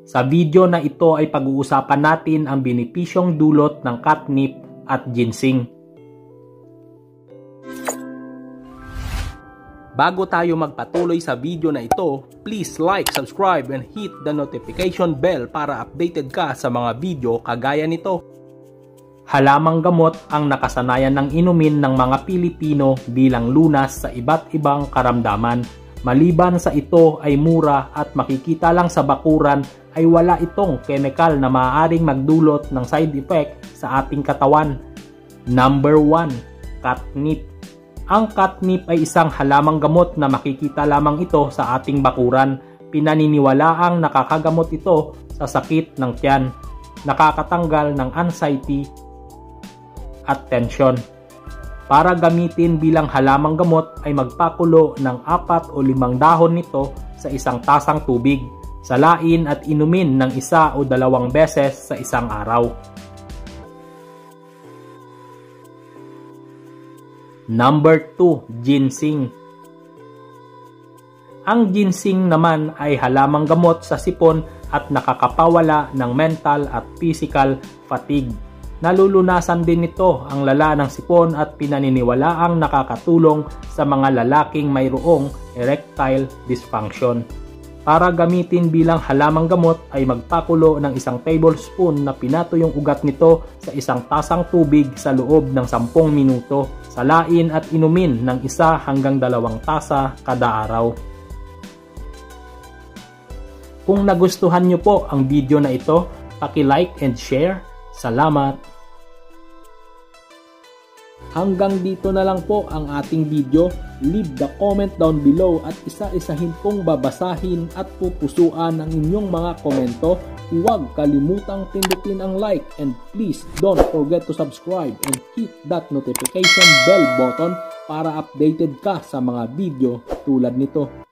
Sa video na ito ay pag-uusapan natin ang benepisyong dulot ng catnip at ginseng. Bago tayo magpatuloy sa video na ito, please like, subscribe, and hit the notification bell para updated ka sa mga video kagaya nito. Halamang gamot ang nakasanayan ng inumin ng mga Pilipino bilang lunas sa iba't ibang karamdaman. Maliban sa ito ay mura at makikita lang sa bakuran ay wala itong chemical na maaaring magdulot ng side effect sa ating katawan. Number 1. Catnip. Ang catnip ay isang halamang gamot na makikita lamang ito sa ating bakuran. Pinaniniwalaang nakakagamot ito sa sakit ng tiyan, nakakatanggal ng anxiety at tension. Para gamitin bilang halamang gamot ay magpakulo ng 4 o 5 dahon nito sa isang tasang tubig. Salain at inumin ng 1 o 2 beses sa isang araw. Number 2. Ginseng. Ang ginseng naman ay halamang gamot sa sipon at nakakapawala ng mental at physical fatigue. Nalulunasan din nito ang lala ng sipon at pinaniniwalaang nakakatulong sa mga lalaking mayroong erectile dysfunction. Para gamitin bilang halamang gamot ay magpakulo ng 1 tablespoon na pinatuyong ugat nito sa 1 tasang tubig sa loob ng 10 minuto. Salain at inumin ng 1 hanggang 2 tasa kada araw. Kung nagustuhan nyo po ang video na ito, paki-like and share. Salamat! Hanggang dito na lang po ang ating video. Leave the comment down below at isa-isahin pong babasahin at pupusuan ang inyong mga komento. Huwag kalimutang pindutin ang like and please don't forget to subscribe and hit that notification bell button para updated ka sa mga video tulad nito.